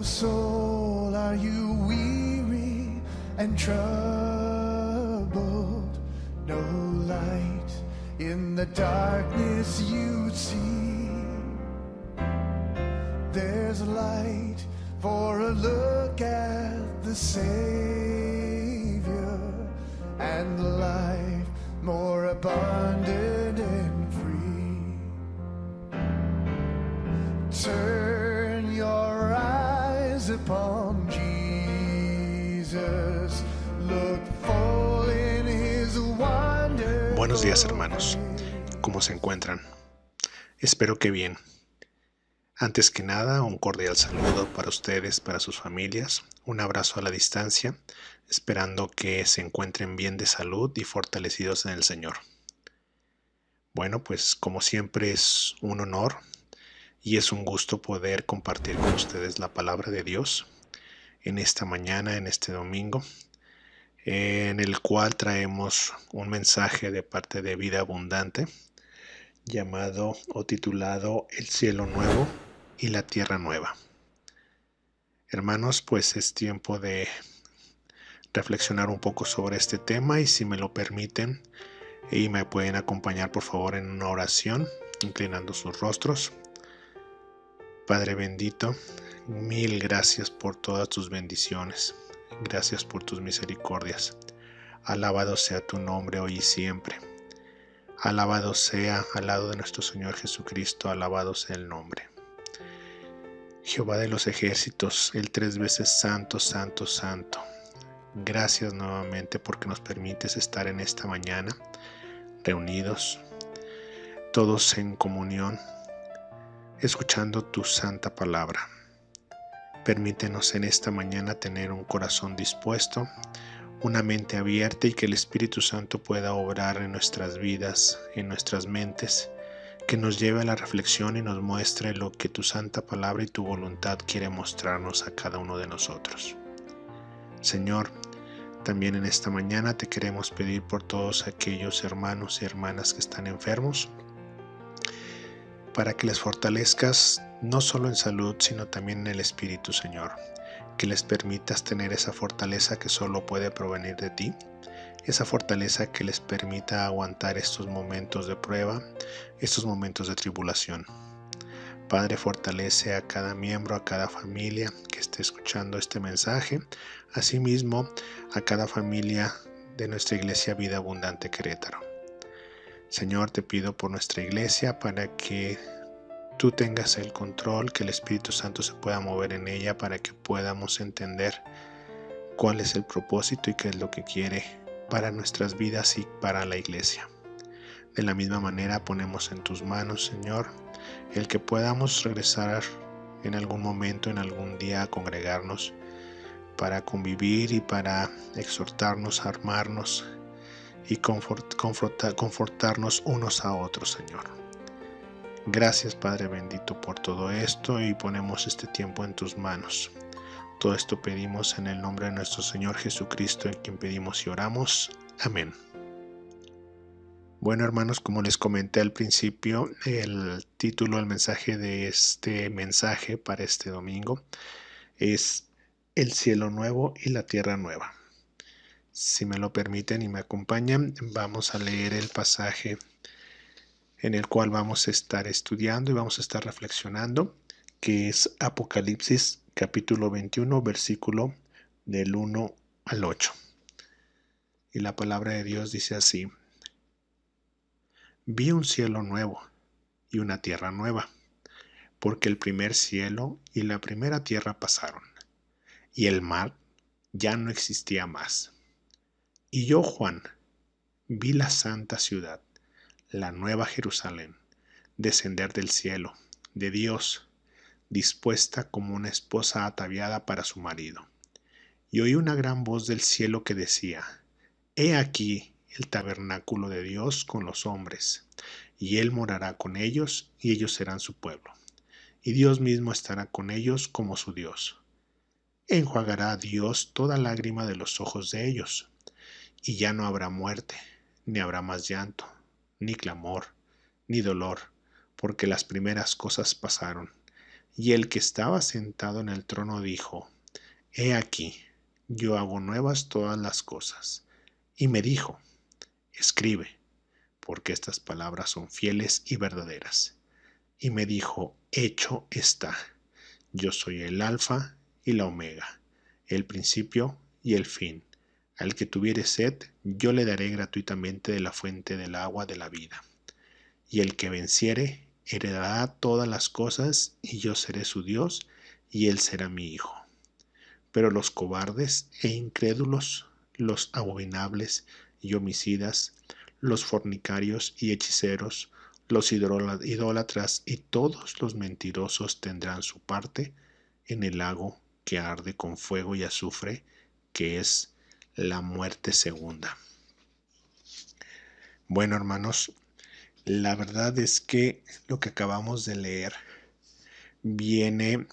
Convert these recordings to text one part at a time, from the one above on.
O soul, are you weary and troubled? No light in the darkness you see. There's light for a look at the Savior, and life more abundant and free. Turn your eyes upon Jesus, look full in his wonder. Buenos días, hermanos. ¿Cómo se encuentran? Espero que bien. Antes que nada, un cordial saludo para ustedes, para sus familias, un abrazo a la distancia, esperando que se encuentren bien de salud y fortalecidos en el Señor. Bueno, pues como siempre es un honor y es un gusto poder compartir con ustedes la palabra de Dios en esta mañana, en este domingo, en el cual traemos un mensaje de parte de Vida Abundante llamado o titulado El cielo nuevo y la tierra nueva. Hermanos, pues es tiempo de reflexionar un poco sobre este tema, y si me lo permiten y me pueden acompañar por favor en una oración, inclinando sus rostros. Padre bendito, mil gracias por todas tus bendiciones, gracias por tus misericordias. Alabado sea tu nombre hoy y siempre. Alabado sea al lado de nuestro Señor Jesucristo, alabado sea el nombre. Jehová de los ejércitos, el 3 veces santo, santo, santo. Gracias nuevamente porque nos permites estar en esta mañana reunidos, todos en comunión, escuchando tu santa palabra. Permítenos en esta mañana tener un corazón dispuesto, una mente abierta, y que el Espíritu Santo pueda obrar en nuestras vidas, en nuestras mentes, que nos lleve a la reflexión y nos muestre lo que tu santa palabra y tu voluntad quiere mostrarnos a cada uno de nosotros. Señor, también en esta mañana te queremos pedir por todos aquellos hermanos y hermanas que están enfermos, para que les fortalezcas no solo en salud, sino también en el espíritu, Señor. Que les permitas tener esa fortaleza que solo puede provenir de ti, esa fortaleza que les permita aguantar estos momentos de prueba, estos momentos de tribulación. Padre, fortalece a cada miembro, a cada familia que esté escuchando este mensaje, asimismo a cada familia de nuestra Iglesia Vida Abundante Querétaro. Señor, te pido por nuestra iglesia para que tú tengas el control, que el Espíritu Santo se pueda mover en ella para que podamos entender cuál es el propósito y qué es lo que quiere para nuestras vidas y para la iglesia. De la misma manera ponemos en tus manos, Señor, el que podamos regresar en algún momento, en algún día, a congregarnos para convivir y para exhortarnos, armarnos y confortarnos unos a otros, Señor. Gracias, Padre bendito, por todo esto, y ponemos este tiempo en tus manos. Todo esto pedimos en el nombre de nuestro Señor Jesucristo, en quien pedimos y oramos. Amén. Bueno, hermanos, como les comenté al principio, el título, el mensaje de este mensaje para este domingo es El cielo nuevo y la tierra nueva. Si me lo permiten y me acompañan, vamos a leer el pasaje en el cual vamos a estar estudiando y vamos a estar reflexionando, que es Apocalipsis capítulo 21, versículo del 1 al 8. Y la palabra de Dios dice así: Vi un cielo nuevo y una tierra nueva, porque el primer cielo y la primera tierra pasaron, y el mar ya no existía más. Y yo, Juan, vi la santa ciudad, la nueva Jerusalén, descender del cielo, de Dios, dispuesta como una esposa ataviada para su marido. Y oí una gran voz del cielo que decía: He aquí el tabernáculo de Dios con los hombres, y Él morará con ellos, y ellos serán su pueblo. Y Dios mismo estará con ellos como su Dios. Enjuagará a Dios toda lágrima de los ojos de ellos, y ya no habrá muerte, ni habrá más llanto, ni clamor, ni dolor, porque las primeras cosas pasaron. Y el que estaba sentado en el trono dijo: He aquí, yo hago nuevas todas las cosas. Y me dijo: Escribe, porque estas palabras son fieles y verdaderas. Y me dijo: Hecho está. Yo soy el Alfa y la Omega, el principio y el fin. Al que tuviere sed, yo le daré gratuitamente de la fuente del agua de la vida. Y el que venciere, heredará todas las cosas, y yo seré su Dios, y él será mi hijo. Pero los cobardes e incrédulos, los abominables y homicidas, los fornicarios y hechiceros, los idólatras y todos los mentirosos tendrán su parte en el lago que arde con fuego y azufre, que es la muerte segunda. Bueno, hermanos, la verdad es que lo que acabamos de leer viene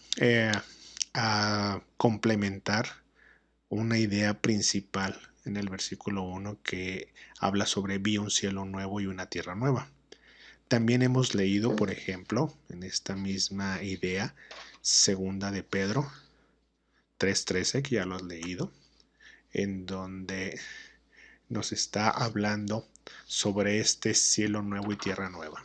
a complementar una idea principal en el versículo 1 que habla sobre vi un cielo nuevo y una tierra nueva. También hemos leído, por ejemplo, en esta misma idea, segunda de Pedro 3:13, que ya lo has leído, en donde nos está hablando sobre este cielo nuevo y tierra nueva.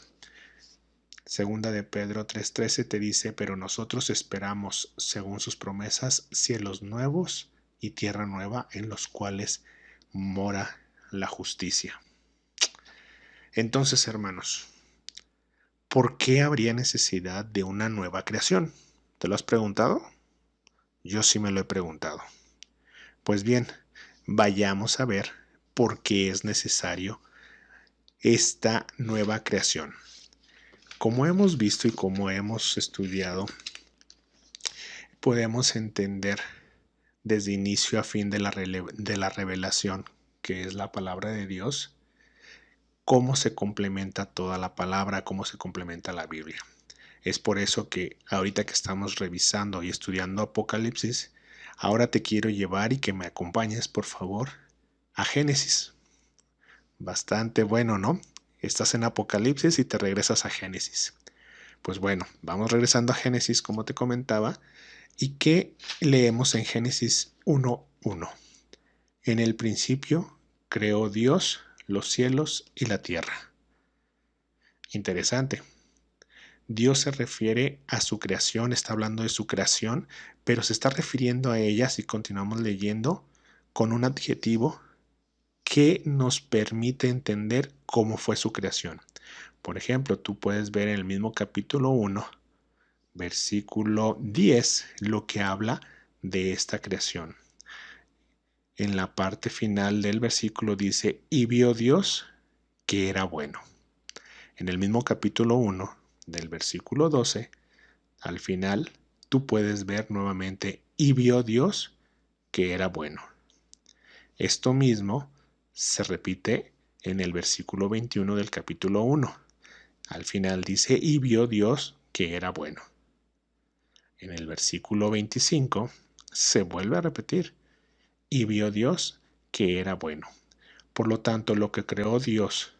Segunda de Pedro 3:13 te dice: pero nosotros esperamos, según sus promesas, cielos nuevos y tierra nueva en los cuales mora la justicia. Entonces, hermanos, ¿por qué habría necesidad de una nueva creación? ¿Te lo has preguntado? Yo sí me lo he preguntado. Pues bien, vayamos a ver por qué es necesario esta nueva creación. Como hemos visto y como hemos estudiado, podemos entender desde inicio a fin de la revelación, que es la palabra de Dios, cómo se complementa toda la palabra, cómo se complementa la Biblia. Es por eso que ahorita que estamos revisando y estudiando Apocalipsis, ahora te quiero llevar y que me acompañes, por favor, a Génesis. Bastante bueno, ¿no? Estás en Apocalipsis y te regresas a Génesis. Pues bueno, vamos regresando a Génesis, como te comentaba, y ¿qué leemos en Génesis 1:1? En el principio creó Dios los cielos y la tierra. Interesante. Dios se refiere a su creación, está hablando de su creación, pero se está refiriendo a ella, si continuamos leyendo, con un adjetivo que nos permite entender cómo fue su creación. Por ejemplo, tú puedes ver en el mismo capítulo 1, versículo 10, lo que habla de esta creación. En la parte final del versículo dice: y vio Dios que era bueno. En el mismo capítulo 1, del versículo 12, al final, tú puedes ver nuevamente: y vio Dios que era bueno. Esto mismo se repite en el versículo 21 del capítulo 1. Al final dice: y vio Dios que era bueno. En el versículo 25 se vuelve a repetir: y vio Dios que era bueno. Por lo tanto, lo que creó Dios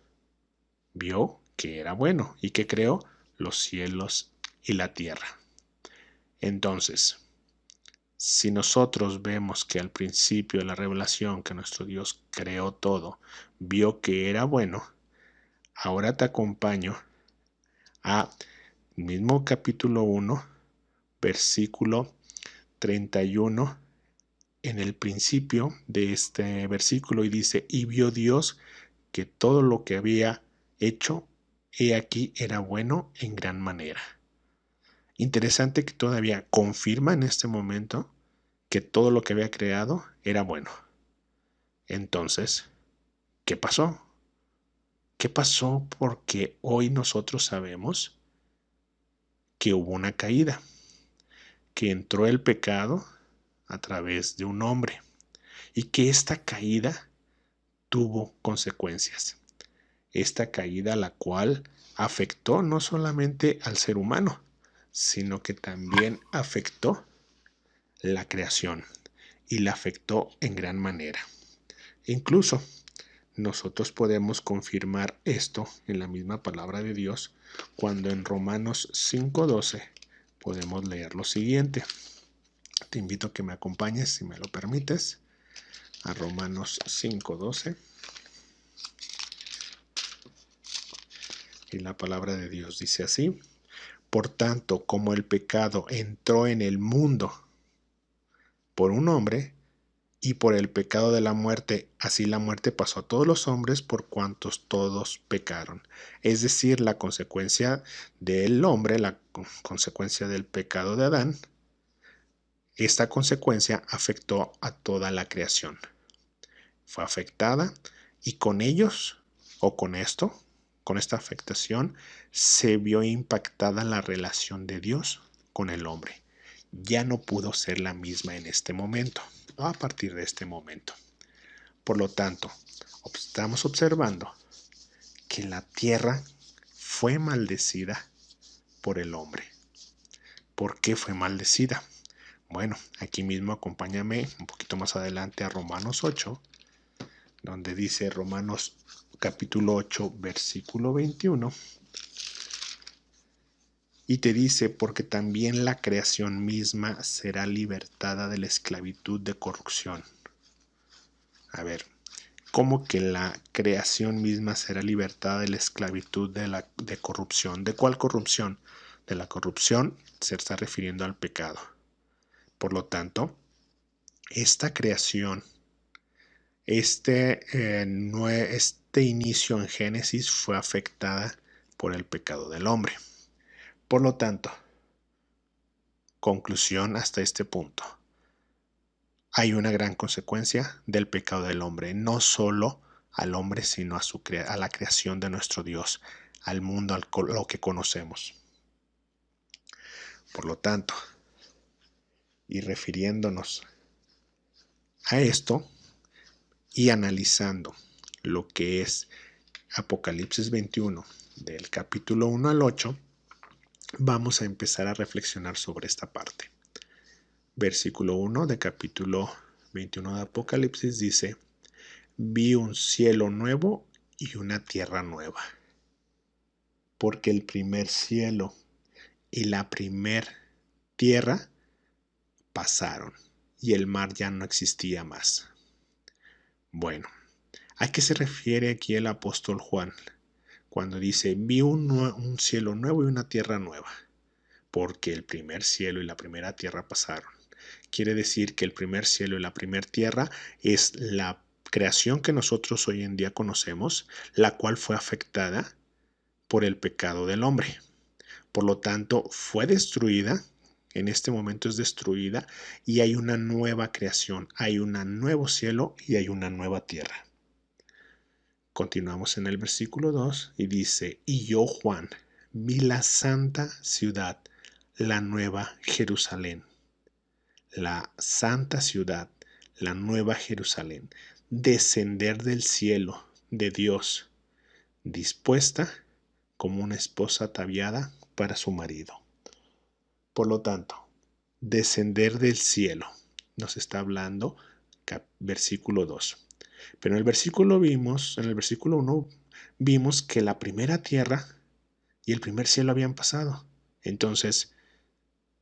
vio que era bueno. ¿Y que creó? Los cielos y la tierra. Entonces, si nosotros vemos que al principio de la revelación que nuestro Dios creó todo, vio que era bueno, ahora te acompaño a mismo capítulo 1, versículo 31, en el principio de este versículo, y dice: y vio Dios que todo lo que había hecho, he aquí, era bueno en gran manera. Interesante que todavía confirma en este momento que todo lo que había creado era bueno. Entonces, ¿qué pasó? ¿Qué pasó? Porque hoy nosotros sabemos que hubo una caída, que entró el pecado a través de un hombre y que esta caída tuvo consecuencias. Esta caída, la cual afectó no solamente al ser humano, sino que también afectó la creación y la afectó en gran manera. Incluso nosotros podemos confirmar esto en la misma palabra de Dios cuando en Romanos 5:12 podemos leer lo siguiente. Te invito a que me acompañes, si me lo permites, a Romanos 5:12. Y la palabra de Dios dice así: por tanto, como el pecado entró en el mundo por un hombre, y por el pecado de la muerte, así la muerte pasó a todos los hombres por cuantos todos pecaron. Es decir, la consecuencia del hombre, la consecuencia del pecado de Adán, esta consecuencia afectó a toda la creación. Fue afectada y con ellos, o con esto, con esta afectación, se vio impactada la relación de Dios con el hombre. Ya no pudo ser la misma en este momento, a partir de este momento. Por lo tanto, estamos observando que la tierra fue maldecida por el hombre. ¿Por qué fue maldecida? Bueno, aquí mismo acompáñame un poquito más adelante a Romanos 8, donde dice Romanos capítulo 8, versículo 21. Y te dice, porque también la creación misma será libertada de la esclavitud de corrupción. A ver, ¿cómo que la creación misma será libertada de la esclavitud de corrupción? ¿De cuál corrupción? De la corrupción se está refiriendo al pecado. Por lo tanto, esta creación, este inicio en Génesis fue afectada por el pecado del hombre. Por lo tanto, conclusión hasta este punto. Hay una gran consecuencia del pecado del hombre, no solo al hombre, sino a la creación de nuestro Dios, al mundo, lo que conocemos. Por lo tanto, y refiriéndonos a esto y analizando lo que es Apocalipsis 21, del capítulo 1 al 8, vamos a empezar a reflexionar sobre esta parte. Versículo 1 de capítulo 21 de Apocalipsis dice: vi un cielo nuevo y una tierra nueva, porque el primer cielo y la primer tierra pasaron y el mar ya no existía más. Bueno, ¿a qué se refiere aquí el apóstol Juan cuando dice vi un cielo nuevo y una tierra nueva? Porque el primer cielo y la primera tierra pasaron. Quiere decir que el primer cielo y la primera tierra es la creación que nosotros hoy en día conocemos, la cual fue afectada por el pecado del hombre. Por lo tanto, fue destruida, en este momento es destruida, y hay una nueva creación, hay un nuevo cielo y hay una nueva tierra. Continuamos en el versículo 2 y dice: y yo, Juan, vi la santa ciudad, la nueva Jerusalén. La santa ciudad, la nueva Jerusalén, descender del cielo de Dios, dispuesta como una esposa ataviada para su marido. Por lo tanto, descender del cielo, nos está hablando versículo 2. Pero en el versículo 1 vimos que la primera tierra y el primer cielo habían pasado. Entonces,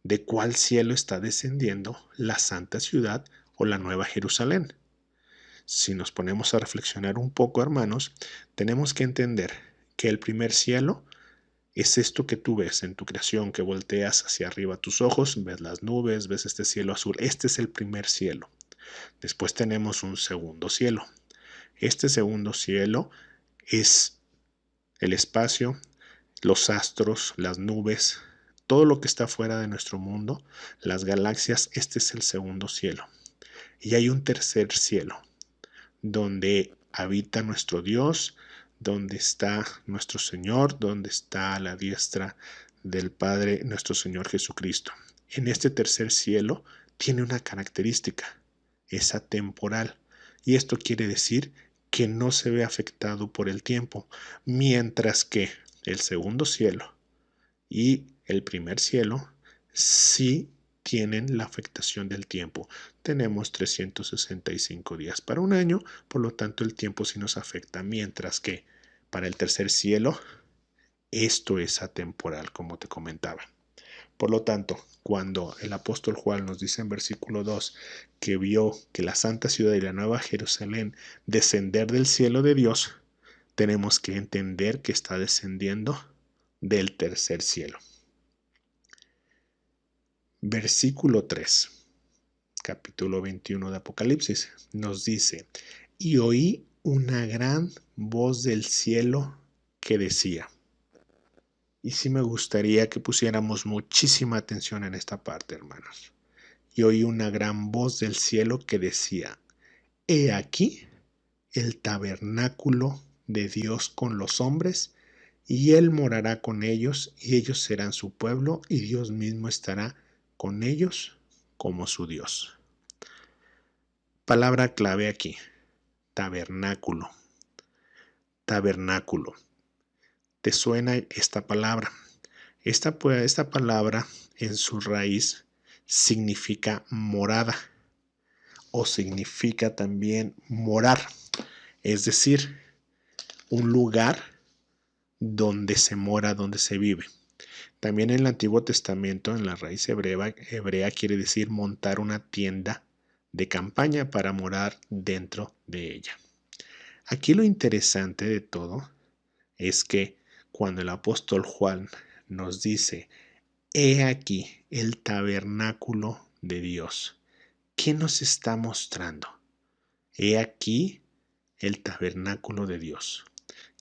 ¿de cuál cielo está descendiendo la santa ciudad o la nueva Jerusalén? Si nos ponemos a reflexionar un poco, hermanos, tenemos que entender que el primer cielo es esto que tú ves en tu creación, que volteas hacia arriba tus ojos, ves las nubes, ves este cielo azul. Este es el primer cielo. Después tenemos un segundo cielo. Este segundo cielo es el espacio, los astros, las nubes, todo lo que está fuera de nuestro mundo, las galaxias. Este es el segundo cielo. Y hay un tercer cielo, donde habita nuestro Dios, donde está nuestro Señor, donde está a la diestra del Padre nuestro Señor Jesucristo. En este tercer cielo tiene una característica, es atemporal. Y esto quiere decir que no se ve afectado por el tiempo, mientras que el segundo cielo y el primer cielo sí tienen la afectación del tiempo. Tenemos 365 días para un año, por lo tanto el tiempo sí nos afecta, mientras que para el tercer cielo esto es atemporal, como te comentaba. Por lo tanto, cuando el apóstol Juan nos dice en versículo 2 que vio que la santa ciudad y la nueva Jerusalén descender del cielo de Dios, tenemos que entender que está descendiendo del tercer cielo. Versículo 3, capítulo 21 de Apocalipsis, nos dice: y oí una gran voz del cielo que decía. Y sí me gustaría que pusiéramos muchísima atención en esta parte, hermanos. Y oí una gran voz del cielo que decía: he aquí el tabernáculo de Dios con los hombres, y Él morará con ellos, y ellos serán su pueblo, y Dios mismo estará con ellos como su Dios. Palabra clave aquí: tabernáculo. Tabernáculo. ¿Te suena esta palabra? Esta palabra en su raíz significa morada o significa también morar, es decir, un lugar donde se mora, donde se vive. También en el Antiguo Testamento, en la raíz hebrea quiere decir montar una tienda de campaña para morar dentro de ella. Aquí lo interesante de todo es que cuando el apóstol Juan nos dice: he aquí el tabernáculo de Dios, ¿qué nos está mostrando? He aquí el tabernáculo de Dios.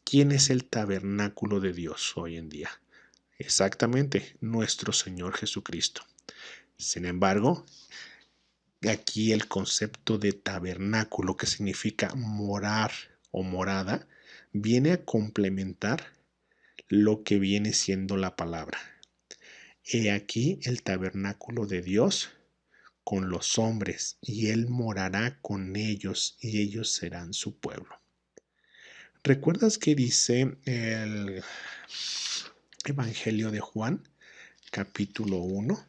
¿Quién es el tabernáculo de Dios hoy en día? Exactamente, nuestro Señor Jesucristo. Sin embargo, aquí el concepto de tabernáculo, que significa morar o morada, viene a complementar lo que viene siendo la palabra. He aquí el tabernáculo de Dios con los hombres, y Él morará con ellos, y ellos serán su pueblo. ¿Recuerdas qué dice el Evangelio de Juan, capítulo 1,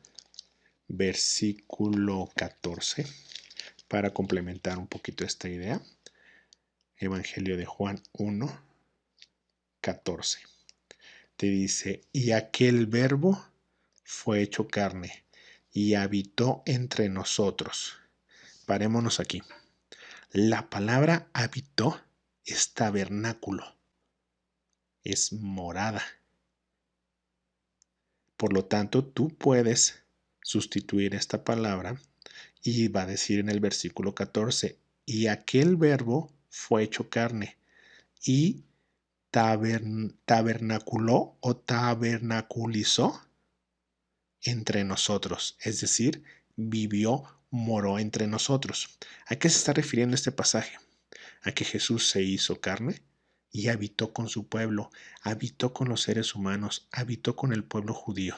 versículo 14? Para complementar un poquito esta idea. Evangelio de Juan 1, 14. Te dice: y aquel verbo fue hecho carne y habitó entre nosotros. Parémonos aquí. La palabra habitó es tabernáculo, es morada. Por lo tanto, tú puedes sustituir esta palabra y va a decir en el versículo 14: y aquel verbo fue hecho carne y tabernaculó o tabernaculizó entre nosotros, es decir, vivió, moró entre nosotros. ¿A qué se está refiriendo este pasaje? A que Jesús se hizo carne y habitó con su pueblo, habitó con los seres humanos, habitó con el pueblo judío.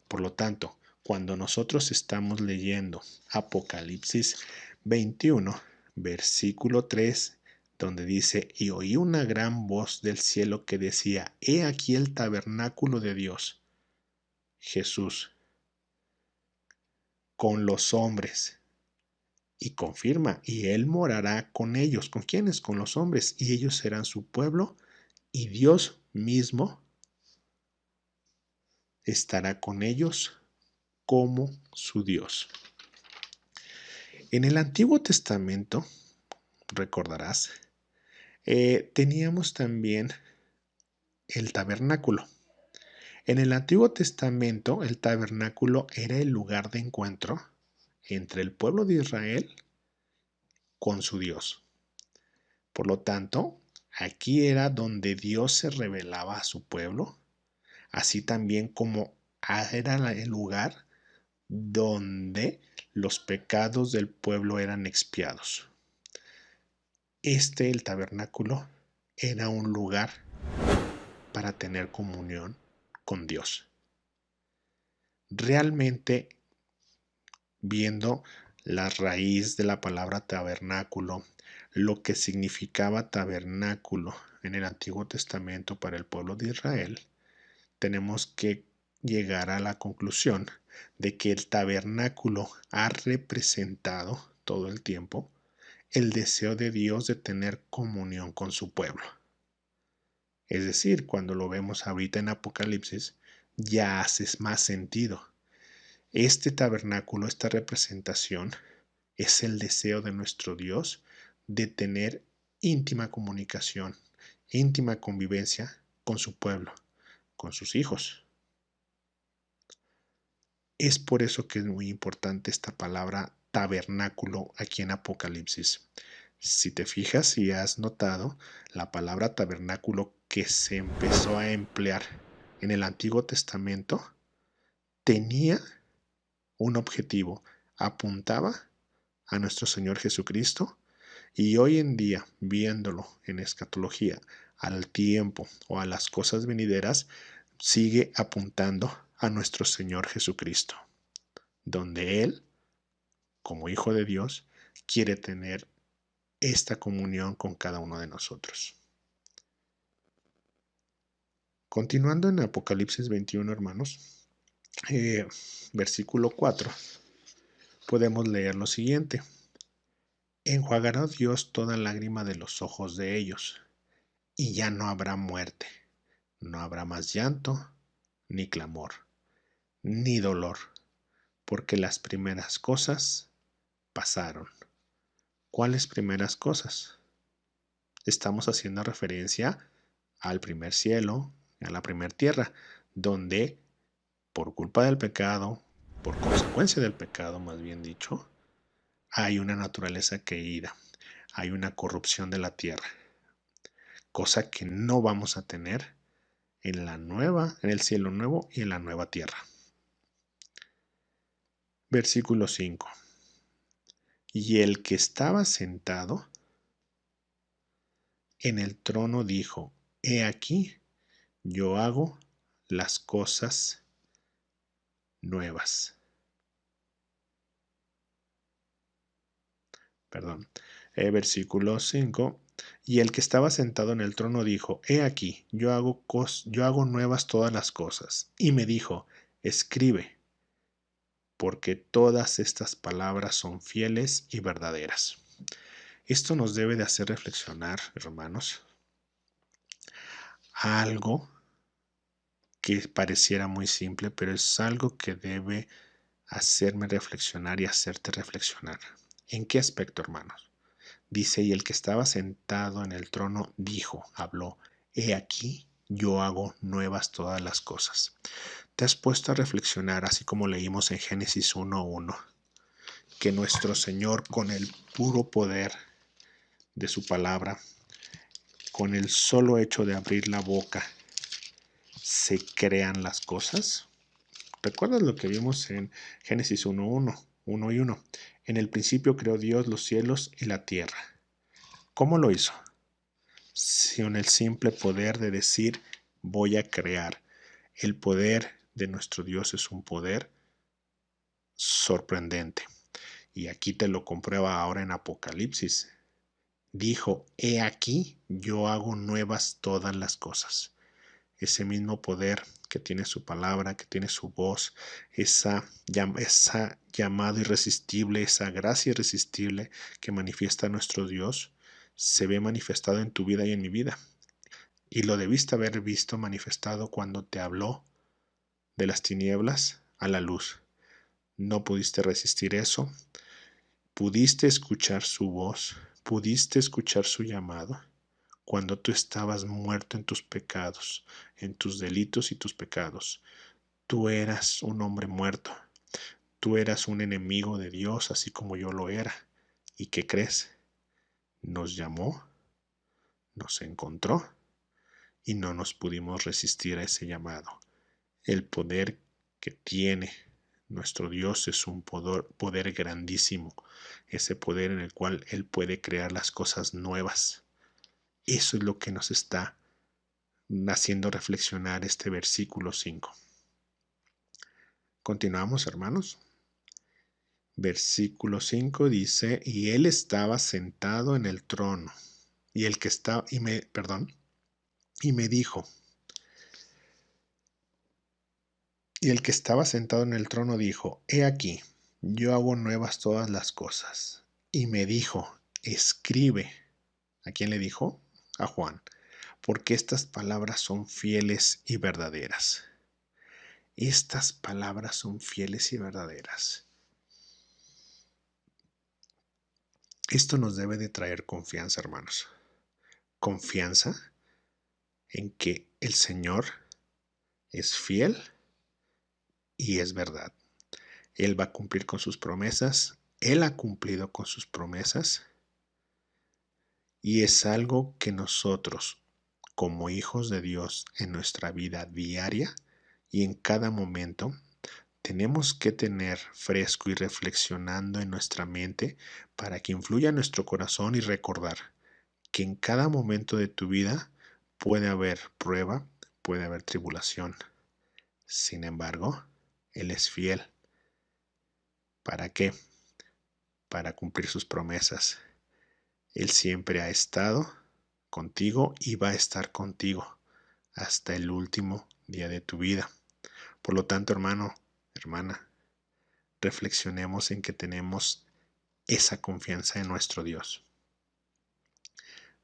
Por lo tanto, cuando nosotros estamos leyendo Apocalipsis 21, versículo 3, donde dice: y oí una gran voz del cielo que decía: he aquí el tabernáculo de Dios, Jesús, con los hombres. Y confirma: y Él morará con ellos. ¿Con quiénes? Con los hombres. Y ellos serán su pueblo, y Dios mismo estará con ellos como su Dios. En el Antiguo Testamento, recordarás, teníamos también el tabernáculo. En el Antiguo Testamento, el tabernáculo era el lugar de encuentro entre el pueblo de Israel con su Dios. Por lo tanto, aquí era donde Dios se revelaba a su pueblo, así también como era el lugar donde los pecados del pueblo eran expiados. El tabernáculo, era un lugar para tener comunión con Dios. Realmente, viendo la raíz de la palabra tabernáculo, lo que significaba tabernáculo en el Antiguo Testamento para el pueblo de Israel, tenemos que llegar a la conclusión de que el tabernáculo ha representado todo el tiempo el deseo de Dios de tener comunión con su pueblo. Es decir, cuando lo vemos ahorita en Apocalipsis, ya hace más sentido. Este tabernáculo, esta representación, es el deseo de nuestro Dios de tener íntima comunicación, íntima convivencia con su pueblo, con sus hijos. Es por eso que es muy importante esta palabra tabernáculo aquí en Apocalipsis. Si te fijas y has notado, la palabra tabernáculo que se empezó a emplear en el Antiguo Testamento tenía un objetivo, apuntaba a nuestro Señor Jesucristo, y hoy en día, viéndolo en escatología, al tiempo o a las cosas venideras, sigue apuntando a nuestro Señor Jesucristo, donde Él, como Hijo de Dios, quiere tener esta comunión con cada uno de nosotros. Continuando en Apocalipsis 21, hermanos, versículo 4, podemos leer lo siguiente. Enjuagará Dios toda lágrima de los ojos de ellos, y ya no habrá muerte, no habrá más llanto, ni clamor, ni dolor, porque las primeras cosas pasaron. ¿Cuáles primeras cosas? Estamos haciendo referencia al primer cielo, a la primera tierra, donde por culpa del pecado, por consecuencia del pecado más bien dicho, hay una naturaleza caída, hay una corrupción de la tierra, cosa que no vamos a tener en el cielo nuevo y en la nueva tierra. Versículo 5. Y el que estaba sentado en el trono dijo: He aquí, yo hago las cosas nuevas. Versículo 5. Y el que estaba sentado en el trono dijo: He aquí, yo hago nuevas todas las cosas. Y me dijo: Escribe, porque todas estas palabras son fieles y verdaderas. Esto nos debe de hacer reflexionar, hermanos, algo que pareciera muy simple, pero es algo que debe hacerme reflexionar y hacerte reflexionar. ¿En qué aspecto, hermanos? Dice, y el que estaba sentado en el trono habló: He aquí, yo hago nuevas todas las cosas. ¿Te has puesto a reflexionar, así como leímos en Génesis 1:1, que nuestro Señor, con el puro poder de su palabra, con el solo hecho de abrir la boca, se crean las cosas? ¿Recuerdas lo que vimos en Génesis 1 y 1? En el principio creó Dios los cielos y la tierra. ¿Cómo lo hizo? Con el simple poder de decir: voy a crear. El poder de nuestro Dios es un poder sorprendente. Y aquí te lo comprueba ahora en Apocalipsis. Dijo: He aquí, yo hago nuevas todas las cosas. Ese mismo poder que tiene su palabra, que tiene su voz, esa llamada irresistible, esa gracia irresistible que manifiesta nuestro Dios, se ve manifestado en tu vida y en mi vida. Y lo debiste haber visto manifestado cuando te habló de las tinieblas a la luz. No pudiste resistir eso. Pudiste escuchar su voz, pudiste escuchar su llamado cuando tú estabas muerto en tus pecados, en tus delitos y tus pecados. Tú eras un hombre muerto. Tú eras un enemigo de Dios, así como yo lo era. ¿Y qué crees? Nos llamó, nos encontró y no nos pudimos resistir a ese llamado. El poder que tiene nuestro Dios es un poder grandísimo, ese poder en el cual Él puede crear las cosas nuevas. Eso es lo que nos está haciendo reflexionar este versículo 5. Continuamos, hermanos. Versículo 5 dice: y Él estaba sentado en el trono, y me dijo, y el que estaba sentado en el trono dijo: He aquí, yo hago nuevas todas las cosas. Y me dijo: Escribe. ¿A quién le dijo? A Juan. Porque estas palabras son fieles y verdaderas. Estas palabras son fieles y verdaderas. Esto nos debe de traer confianza, hermanos. Confianza en que el Señor es fiel y es verdad. Él va a cumplir con sus promesas. Él ha cumplido con sus promesas. Y es algo que nosotros, como hijos de Dios, en nuestra vida diaria y en cada momento, tenemos que tener fresco y reflexionando en nuestra mente para que influya en nuestro corazón y recordar que en cada momento de tu vida puede haber prueba, puede haber tribulación. Sin embargo, Él es fiel. ¿Para qué? Para cumplir sus promesas. Él siempre ha estado contigo y va a estar contigo hasta el último día de tu vida. Por lo tanto, hermano, hermana, reflexionemos en que tenemos esa confianza en nuestro Dios.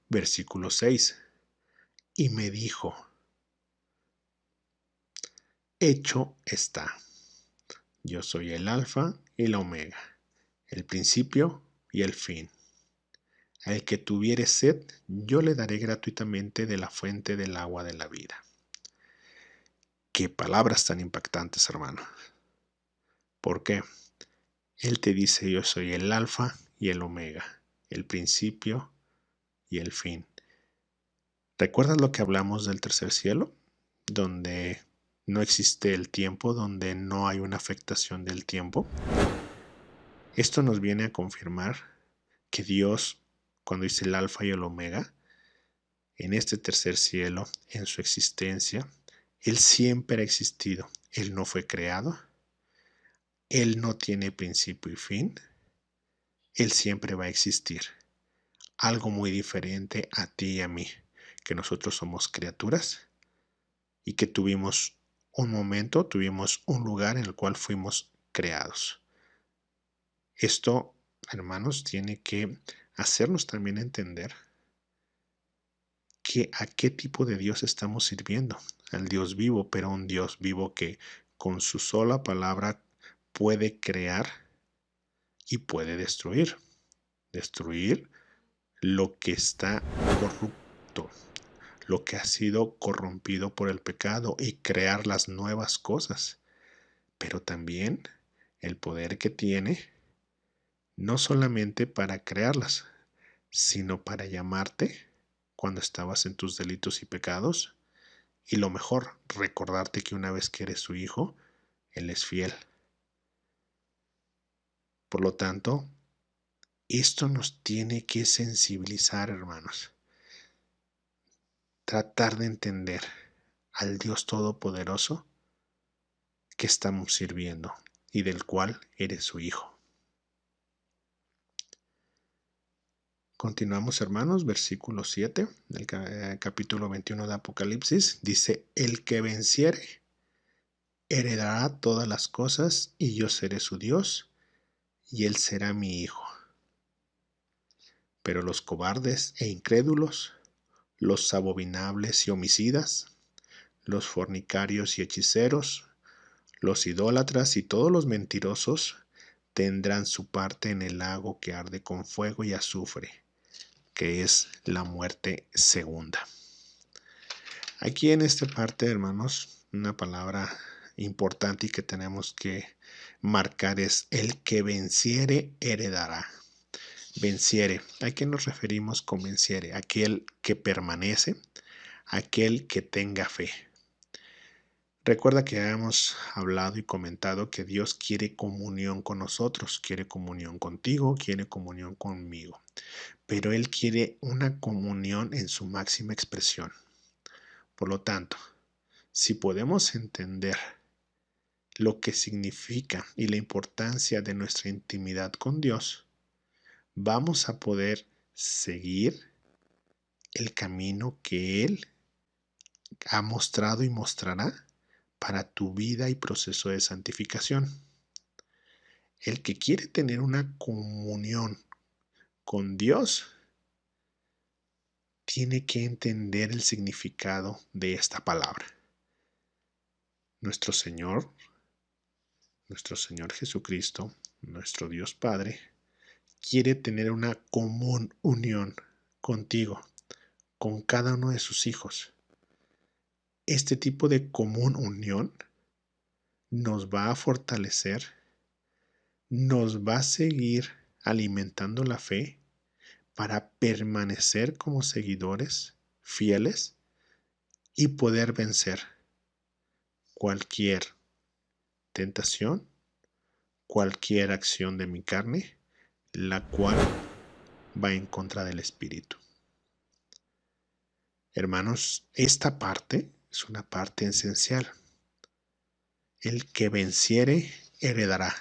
Versículo 6. Y me dijo, hecho está. Yo soy el alfa y la omega, el principio y el fin. Al que tuviere sed, yo le daré gratuitamente de la fuente del agua de la vida. Qué palabras tan impactantes, hermano. ¿Por qué? Él te dice, yo soy el alfa y el omega, el principio y el fin. ¿Recuerdas lo que hablamos del tercer cielo? Donde no existe el tiempo, donde no hay una afectación del tiempo. Esto nos viene a confirmar que Dios, cuando dice el alfa y el omega, en este tercer cielo, en su existencia, Él siempre ha existido. Él no fue creado. Él no tiene principio y fin. Él siempre va a existir. Algo muy diferente a ti y a mí, que nosotros somos criaturas y que tuvimos un momento, tuvimos un lugar en el cual fuimos creados. Esto, hermanos, tiene que hacernos también entender que a qué tipo de Dios estamos sirviendo. Al Dios vivo, pero un Dios vivo que con su sola palabra puede crear y puede destruir. Destruir lo que está corrupto, lo que ha sido corrompido por el pecado y crear las nuevas cosas. Pero también el poder que tiene, no solamente para crearlas, sino para llamarte cuando estabas en tus delitos y pecados. Y lo mejor, recordarte que una vez que eres su hijo, Él es fiel. Por lo tanto, esto nos tiene que sensibilizar, hermanos. Tratar de entender al Dios Todopoderoso que estamos sirviendo y del cual eres su hijo. Continuamos, hermanos, versículo 7 del capítulo 21 de Apocalipsis. Dice, el que venciere heredará todas las cosas y yo seré su Dios y él será mi hijo. Pero los cobardes e incrédulos, los abominables y homicidas, los fornicarios y hechiceros, los idólatras y todos los mentirosos tendrán su parte en el lago que arde con fuego y azufre, que es la muerte segunda. Aquí en esta parte, hermanos, una palabra importante y que tenemos que marcar es el que venciere heredará. Venciere, ¿a qué nos referimos con venciere? Aquel que permanece, aquel que tenga fe. Recuerda que hemos hablado y comentado que Dios quiere comunión con nosotros, quiere comunión contigo, quiere comunión conmigo, pero Él quiere una comunión en su máxima expresión. Por lo tanto, si podemos entender lo que significa y la importancia de nuestra intimidad con Dios, vamos a poder seguir el camino que Él ha mostrado y mostrará para tu vida y proceso de santificación. El que quiere tener una comunión con Dios tiene que entender el significado de esta palabra. nuestro Señor Jesucristo, nuestro Dios Padre, quiere tener una común unión contigo, con cada uno de sus hijos. Este tipo de común unión nos va a fortalecer, nos va a seguir alimentando la fe para permanecer como seguidores fieles y poder vencer cualquier tentación, cualquier acción de mi carne, la cual va en contra del Espíritu. Hermanos, esta parte es una parte esencial. El que venciere heredará.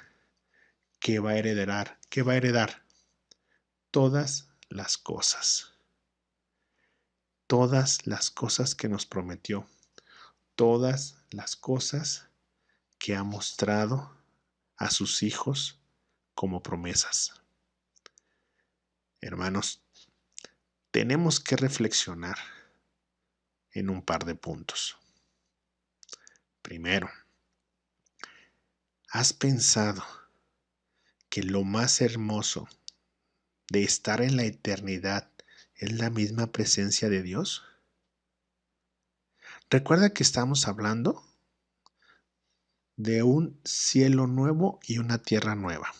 ¿Qué va a heredar? ¿Qué va a heredar? Todas las cosas. Todas las cosas que nos prometió. Todas las cosas que ha mostrado a sus hijos como promesas. Hermanos, tenemos que reflexionar en un par de puntos. Primero, ¿has pensado que lo más hermoso de estar en la eternidad es la misma presencia de Dios? Recuerda que estamos hablando de un cielo nuevo y una tierra nueva.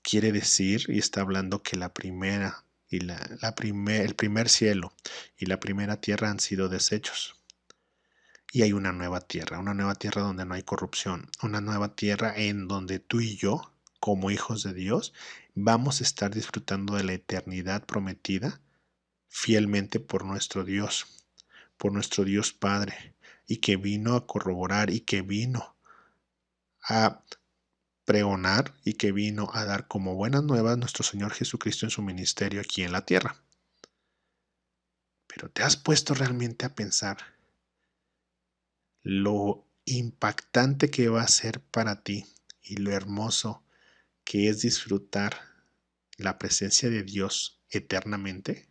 Quiere decir, y está hablando que la primera y el primer cielo y la primera tierra han sido deshechos. Y hay una nueva tierra donde no hay corrupción, una nueva tierra en donde tú y yo, como hijos de Dios, vamos a estar disfrutando de la eternidad prometida fielmente por nuestro Dios Padre, y que vino a corroborar y que vino a pregonar y que vino a dar como buenas nuevas nuestro Señor Jesucristo en su ministerio aquí en la tierra. Pero ¿te has puesto realmente a pensar lo impactante que va a ser para ti y lo hermoso que es disfrutar la presencia de Dios eternamente?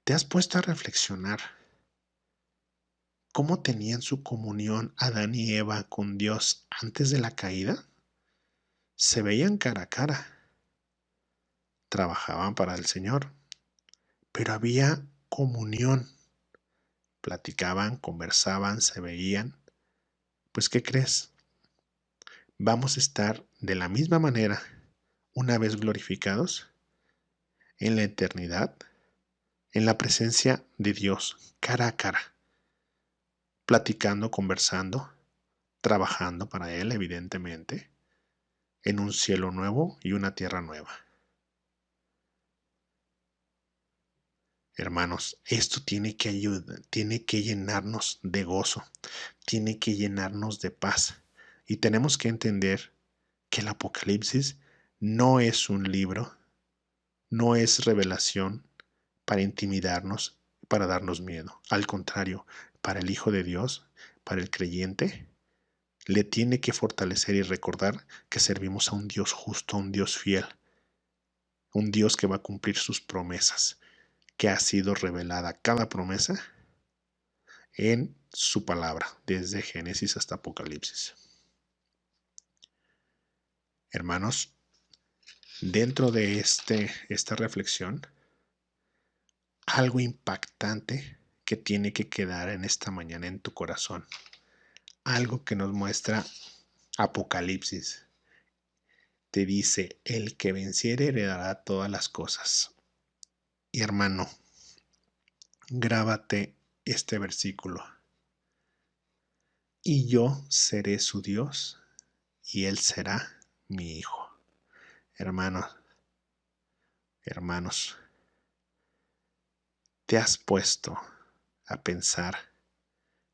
¿Te has puesto a reflexionar cómo tenían su comunión Adán y Eva con Dios antes de la caída? Se veían cara a cara, trabajaban para el Señor, pero había comunión, platicaban, conversaban, se veían. Pues, ¿qué crees? Vamos a estar de la misma manera, una vez glorificados, en la eternidad, en la presencia de Dios, cara a cara, platicando, conversando, trabajando para Él, evidentemente, en un cielo nuevo y una tierra nueva. Hermanos, esto tiene que ayudar, tiene que llenarnos de gozo, tiene que llenarnos de paz. Y tenemos que entender que el Apocalipsis no es un libro, no es revelación para intimidarnos, para darnos miedo. Al contrario, para el Hijo de Dios, para el creyente, le tiene que fortalecer y recordar que servimos a un Dios justo, a un Dios fiel, un Dios que va a cumplir sus promesas, que ha sido revelada cada promesa en su palabra, desde Génesis hasta Apocalipsis. Hermanos, dentro de esta reflexión, algo impactante que tiene que quedar en esta mañana en tu corazón, algo que nos muestra Apocalipsis. Te dice, el que venciere heredará todas las cosas. Y hermano, grábate este versículo. Y yo seré su Dios y él será mi hijo. Hermanos, ¿te has puesto a pensar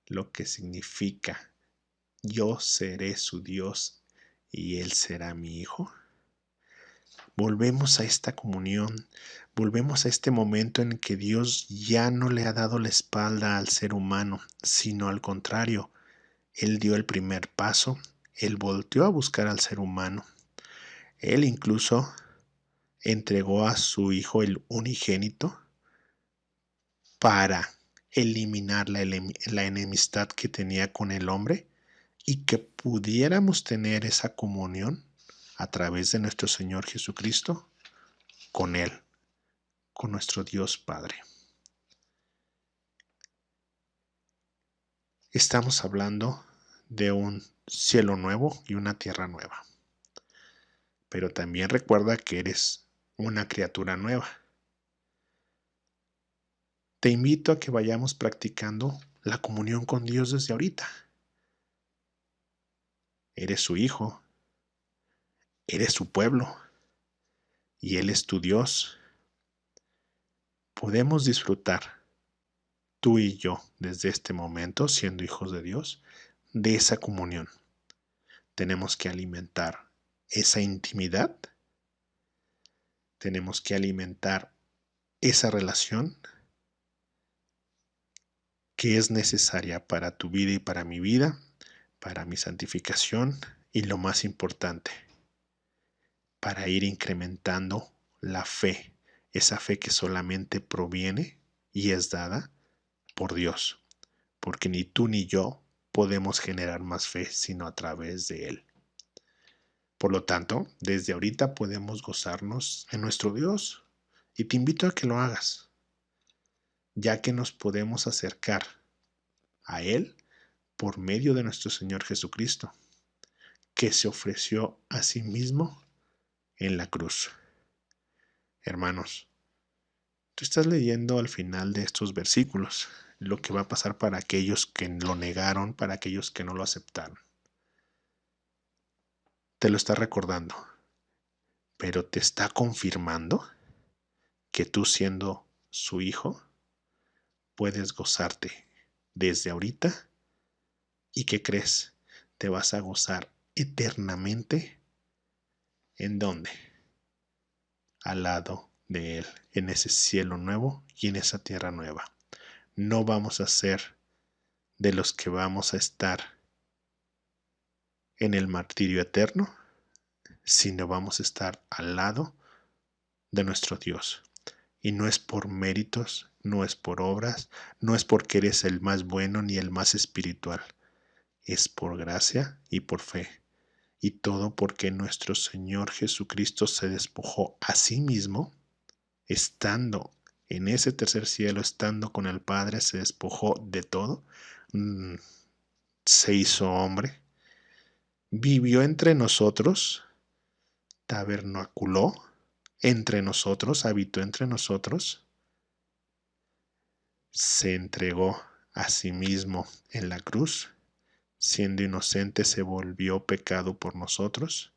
lo que significa yo seré su Dios y él será mi hijo? Volvemos a esta comunión, volvemos a este momento en que Dios ya no le ha dado la espalda al ser humano, sino al contrario, Él dio el primer paso, Él volteó a buscar al ser humano, Él incluso entregó a su Hijo el unigénito para eliminar la enemistad que tenía con el hombre y que pudiéramos tener esa comunión a través de nuestro Señor Jesucristo con Él, con nuestro Dios Padre. Estamos hablando de un cielo nuevo y una tierra nueva. Pero también recuerda que eres una criatura nueva. Te invito a que vayamos practicando la comunión con Dios desde ahorita. Eres su hijo, eres su pueblo y Él es tu Dios. Podemos disfrutar, tú y yo, desde este momento, siendo hijos de Dios, de esa comunión. Tenemos que alimentar esa intimidad, tenemos que alimentar esa relación que es necesaria para tu vida y para mi vida, para mi santificación y lo más importante, para ir incrementando la fe, esa fe que solamente proviene y es dada por Dios, porque ni tú ni yo podemos generar más fe sino a través de Él. Por lo tanto, desde ahorita podemos gozarnos en nuestro Dios y te invito a que lo hagas, ya que nos podemos acercar a Él por medio de nuestro Señor Jesucristo, que se ofreció a sí mismo en la cruz. Hermanos, tú estás leyendo al final de estos versículos lo que va a pasar para aquellos que lo negaron, para aquellos que no lo aceptaron. Te lo está recordando, pero te está confirmando que tú, siendo su hijo, puedes gozarte desde ahorita. ¿Y qué crees? Te vas a gozar eternamente. ¿En dónde? Al lado de Él, en ese cielo nuevo y en esa tierra nueva. No vamos a ser de los que vamos a estar en el martirio eterno, sino vamos a estar al lado de nuestro Dios. Y no es por méritos, no es por obras, no es porque eres el más bueno ni el más espiritual. Es por gracia y por fe. Y todo porque nuestro Señor Jesucristo se despojó a sí mismo, estando en ese tercer cielo, estando con el Padre, se despojó de todo, se hizo hombre, vivió entre nosotros, tabernaculó entre nosotros, habitó entre nosotros, se entregó a sí mismo en la cruz, siendo inocente se volvió pecado por nosotros,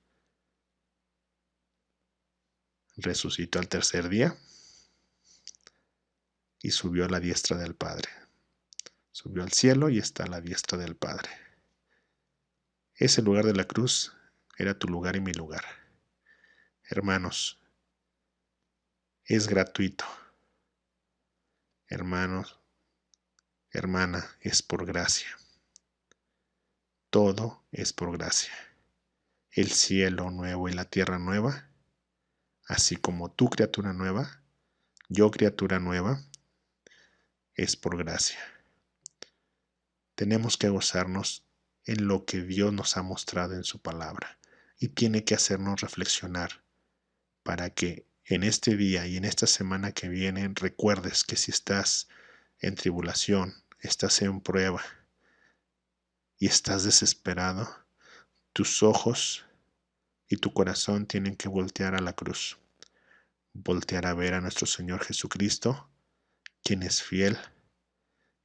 resucitó al tercer día y subió a la diestra del Padre. Subió al cielo y está a la diestra del Padre. Ese lugar de la cruz era tu lugar y mi lugar. Hermanos, es gratuito. Hermanos, hermana, es por gracia. Todo es por gracia. El cielo nuevo y la tierra nueva, así como tú, criatura nueva, yo, criatura nueva, es por gracia. Tenemos que gozarnos en lo que Dios nos ha mostrado en su palabra y tiene que hacernos reflexionar para que en este día y en esta semana que viene recuerdes que si estás en tribulación, estás en prueba y estás desesperado, tus ojos y tu corazón tienen que voltear a la cruz, voltear a ver a nuestro Señor Jesucristo, quien es fiel,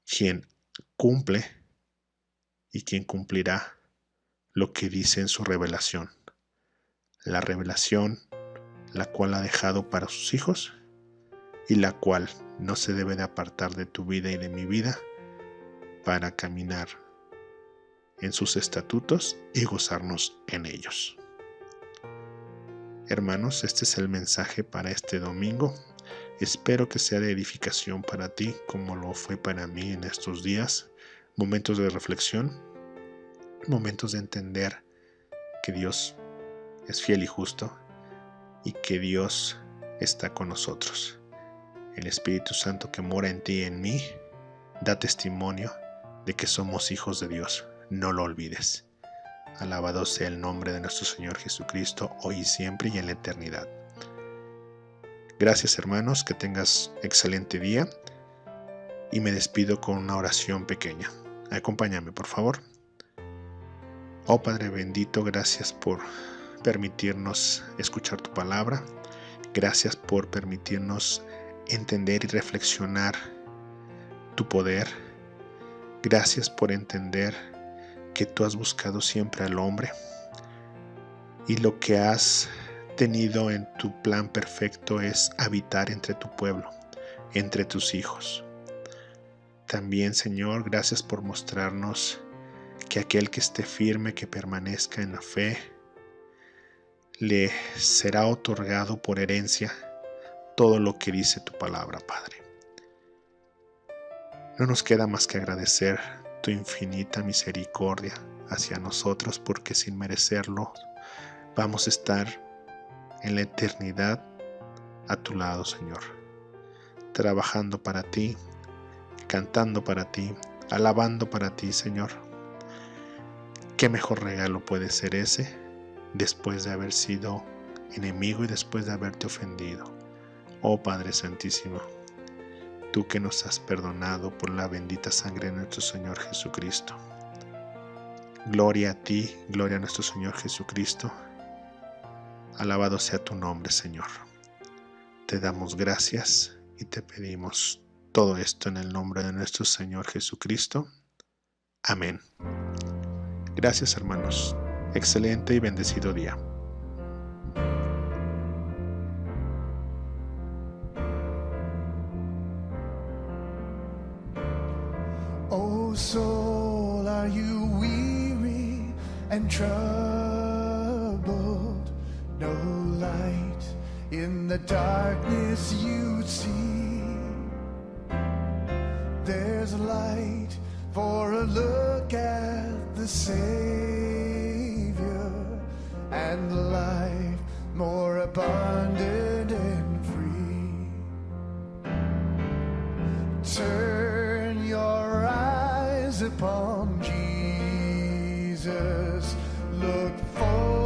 quien cumple y quien cumplirá lo que dice en su revelación. La revelación la cual ha dejado para sus hijos y la cual no se debe de apartar de tu vida y de mi vida para caminar en sus estatutos y gozarnos en ellos. Hermanos, este es el mensaje para este domingo. Espero que sea de edificación para ti como lo fue para mí en estos días. Momentos de reflexión, momentos de entender que Dios es fiel y justo y que Dios está con nosotros. El Espíritu Santo que mora en ti y en mí Da testimonio de que somos hijos de Dios. No lo olvides. Alabado sea el nombre de nuestro Señor Jesucristo, hoy y siempre y en la eternidad. Gracias, hermanos, que tengas excelente día, y me despido con una oración pequeña. Acompáñame, por favor. Oh Padre bendito, gracias por permitirnos escuchar tu palabra. Gracias por permitirnos entender y reflexionar tu poder. Gracias por entender que tú has buscado siempre al hombre y lo que has tenido en tu plan perfecto es habitar entre tu pueblo, entre tus hijos. También, Señor, gracias por mostrarnos que aquel que esté firme, que permanezca en la fe, le será otorgado por herencia todo lo que dice tu palabra, Padre. No nos queda más que agradecer tu infinita misericordia hacia nosotros, porque sin merecerlo vamos a estar en la eternidad a tu lado, Señor, trabajando para ti, cantando para ti, alabando para ti, Señor. ¿Qué mejor regalo puede ser ese después de haber sido enemigo y después de haberte ofendido? Oh Padre Santísimo, tú que nos has perdonado por la bendita sangre de nuestro Señor Jesucristo. Gloria a ti, gloria a nuestro Señor Jesucristo. Alabado sea tu nombre, Señor. Te damos gracias y te pedimos todo esto en el nombre de nuestro Señor Jesucristo. Amén. Gracias, hermanos. Excelente y bendecido día. Oh soul, are you weary and troubled? No light in the darkness you see. There's light for a look at the Savior, and life more abundant and free. Turn your eyes upon Jesus, look for